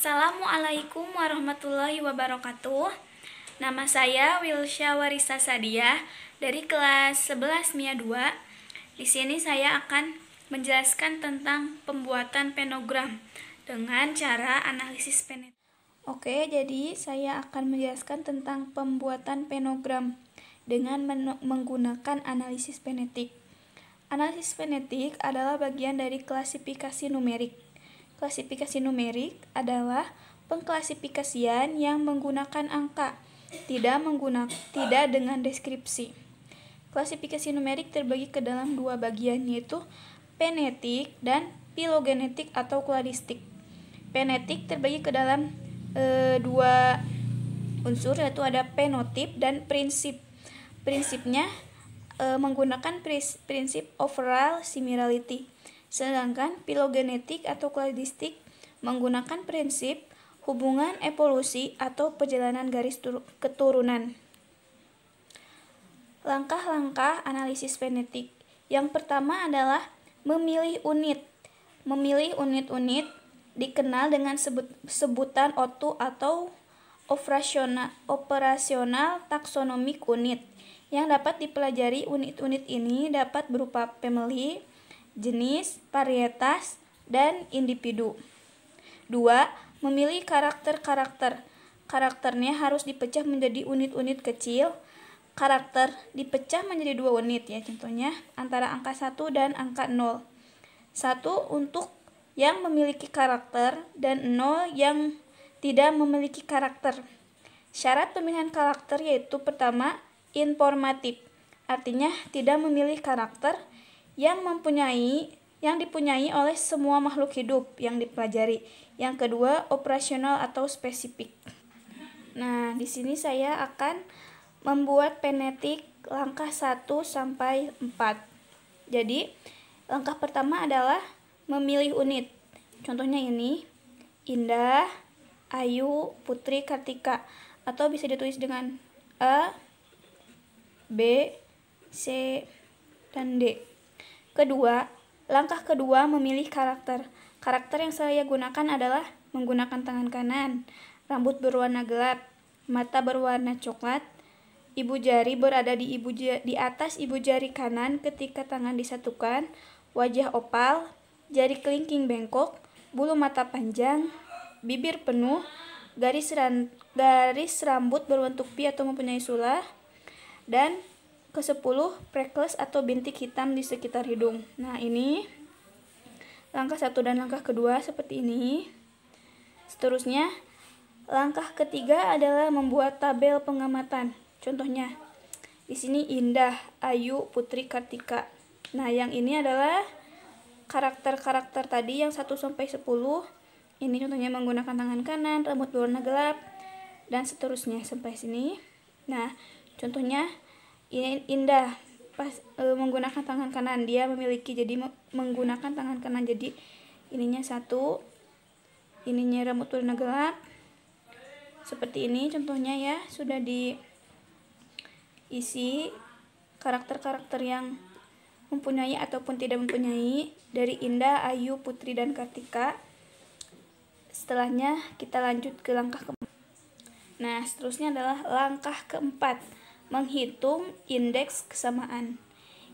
Assalamualaikum warahmatullahi wabarakatuh. Nama saya Wilsya Warisa Sadiah dari kelas 11 MIA 2. Di sini saya akan menjelaskan tentang pembuatan penogram dengan cara analisis penetik. Oke, jadi saya akan menjelaskan tentang pembuatan penogram dengan menggunakan analisis penetik. Analisis penetik adalah bagian dari klasifikasi numerik. Klasifikasi numerik adalah pengklasifikasian yang menggunakan angka, tidak dengan deskripsi. Klasifikasi numerik terbagi ke dalam dua bagian, yaitu penetik dan filogenetik atau kladistik. Penetik terbagi ke dalam dua unsur, yaitu ada penotip dan prinsip. Prinsipnya menggunakan prinsip overall similarity. Sedangkan filogenetik atau kladistik menggunakan prinsip hubungan evolusi atau perjalanan garis keturunan. Langkah-langkah analisis penetik. Yang pertama adalah memilih unit. Memilih unit-unit dikenal dengan sebutan OTU atau operasional taksonomik unit. Yang dapat dipelajari unit-unit ini dapat berupa family, jenis, varietas, dan individu. 2. Memilih karakter-karakter. Karakternya harus dipecah menjadi unit-unit kecil. Karakter dipecah menjadi 2 unit ya, contohnya antara angka 1 dan angka 0. 1 untuk yang memiliki karakter dan 0 yang tidak memiliki karakter. Syarat pemilihan karakter yaitu pertama, informatif. Artinya tidak memilih karakter yang dipunyai oleh semua makhluk hidup yang dipelajari. Yang kedua, operasional atau spesifik. Nah, di sini saya akan membuat penetik langkah 1 sampai 4. Jadi, langkah pertama adalah memilih unit. Contohnya ini, Indah, Ayu, Putri, Kartika, atau bisa ditulis dengan A, B, C, dan D. Kedua, langkah kedua memilih karakter. Karakter yang saya gunakan adalah menggunakan tangan kanan, rambut berwarna gelap, mata berwarna coklat, ibu jari berada di atas ibu jari kanan ketika tangan disatukan, wajah opal, jari kelingking bengkok, bulu mata panjang, bibir penuh, garis rambut berbentuk V atau mempunyai sulah, dan ke-10 freckles atau bintik hitam di sekitar hidung. Nah, ini langkah 1 dan langkah kedua seperti ini. Seterusnya, langkah ketiga adalah membuat tabel pengamatan. Contohnya, di sini Indah, Ayu, Putri, Kartika. Nah, yang ini adalah karakter-karakter tadi yang 1 sampai 10. Ini contohnya menggunakan tangan kanan, rambut berwarna gelap, dan seterusnya sampai sini. Nah, contohnya ini Indah menggunakan tangan kanan, dia memiliki jadi menggunakan tangan kanan, jadi ininya 1, ininya rambut warna gelap seperti ini contohnya ya. Sudah diisi karakter-karakter yang mempunyai ataupun tidak mempunyai dari Indah, Ayu, Putri, dan Kartika. Setelahnya kita lanjut ke langkah keempat. Nah, seterusnya adalah langkah keempat, menghitung indeks kesamaan.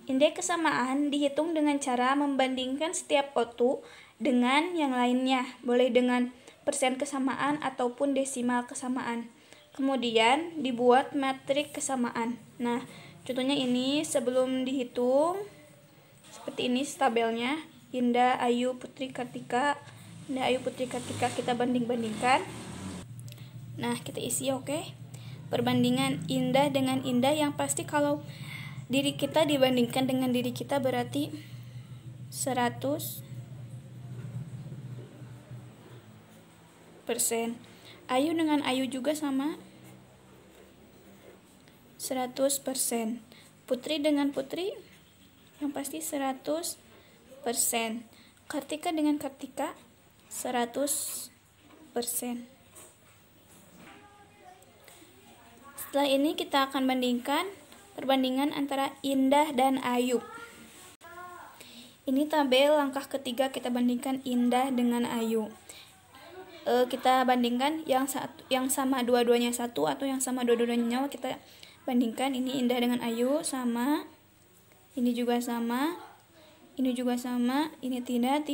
Indeks kesamaan dihitung dengan cara membandingkan setiap OTU dengan yang lainnya, boleh dengan persen kesamaan ataupun desimal kesamaan. Kemudian dibuat matrik kesamaan. Nah, contohnya ini sebelum dihitung seperti ini tabelnya. Indah, Ayu, Putri, Kartika. Indah, Ayu, Putri, Kartika kita banding-bandingkan. Nah, kita isi oke. Perbandingan Indah dengan Indah, yang pasti kalau diri kita dibandingkan dengan diri kita berarti 100%. Ayu dengan Ayu juga sama 100%. Putri dengan Putri yang pasti 100%. Kartika dengan Kartika 100%. Setelah ini kita akan bandingkan perbandingan antara Indah dan Ayu. Ini tabel langkah ketiga, kita bandingkan Indah dengan Ayu. kita bandingkan yang sama dua-duanya satu atau yang sama dua-duanya nyawa. Kita bandingkan, ini Indah dengan Ayu sama, ini juga sama, ini juga sama, ini tidak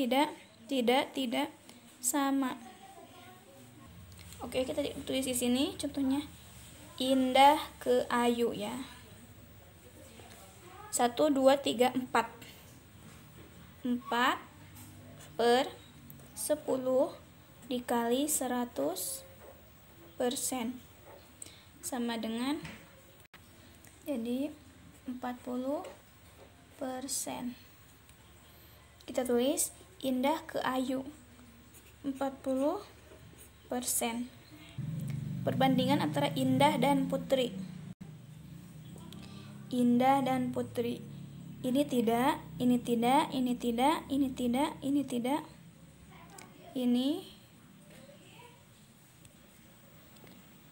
sama. Oke, kita tulis di sini contohnya Indah ke Ayu ya. 1, 2, 3, 4 per 10 dikali 100% sama dengan, jadi 40%. Kita tulis Indah ke Ayu 40%. Perbandingan antara Indah dan Putri. Indah dan Putri. Ini tidak, ini tidak, ini tidak, ini tidak, ini tidak. Ini,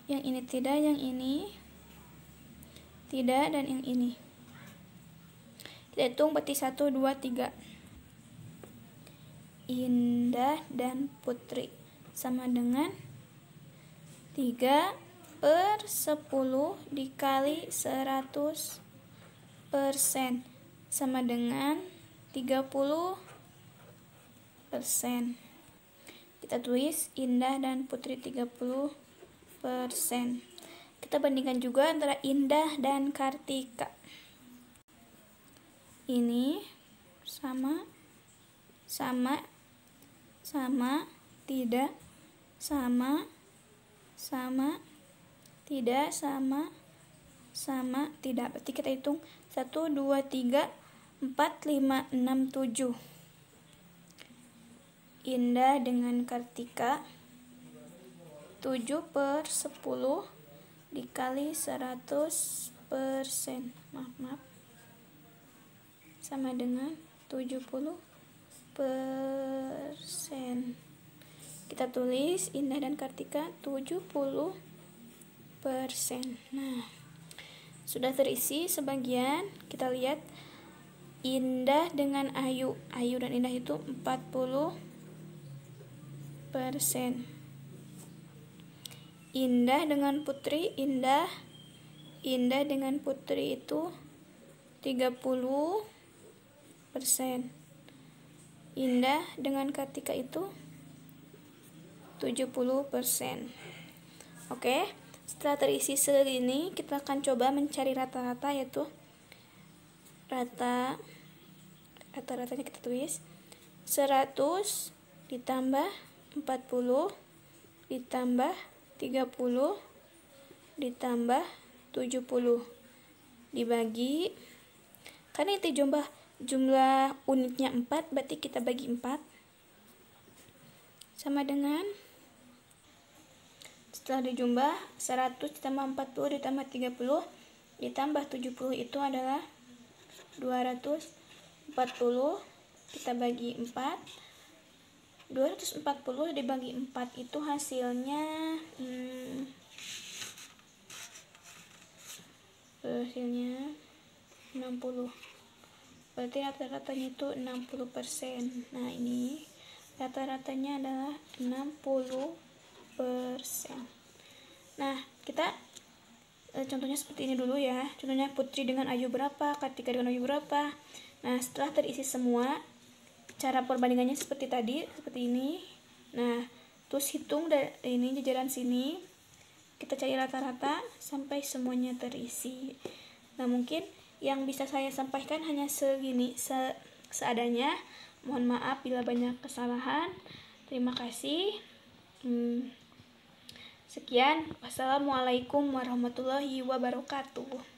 yang ini tidak, yang ini tidak, dan yang ini. Kita hitung berarti 1, 2, 3. Indah dan Putri sama dengan 3 per 10 dikali 100% sama dengan 30%. Kita tulis Indah dan Putri 30%. Kita bandingkan juga antara Indah dan Kartika. Ini sama, tidak, sama, tidak, sama, tidak. Berarti kita hitung 1, 2, 3, 4, 5, 6, 7. Indah dengan Kartika 7 per 10 dikali 100%. Maaf. Sama dengan 70%. Kita tulis Indah dan Kartika 70%. Nah, sudah terisi sebagian. Kita lihat Indah dengan Ayu. Ayu dan Indah itu 40%. Indah dengan Putri, Indah dengan Putri itu 30%. Indah dengan Kartika itu 70%. Oke, setelah terisi segini, kita akan coba mencari rata-rata, yaitu rata-ratanya kita tulis 100 ditambah 40 ditambah 30 ditambah 70 dibagi, karena itu jumlah unitnya 4, berarti kita bagi 4 sama dengan, setelah dijumlah 100 ditambah 40 ditambah 30 ditambah 70 itu adalah 240. Kita bagi 4, 240 dibagi 4 itu hasilnya hasilnya 60. Berarti rata-ratanya itu 60%. Nah, ini rata-ratanya adalah 60%. Nah, kita contohnya seperti ini dulu ya. Contohnya Putri dengan Ayu berapa, Kartika dengan Ayu berapa. Nah, setelah terisi semua, cara perbandingannya seperti tadi, seperti ini. Nah, terus hitung dari ini jajaran sini, kita cari rata-rata sampai semuanya terisi. Nah, mungkin yang bisa saya sampaikan hanya segini, seadanya. Mohon maaf bila banyak kesalahan. Terima kasih. Sekian. Wassalamualaikum warahmatullahi wabarakatuh.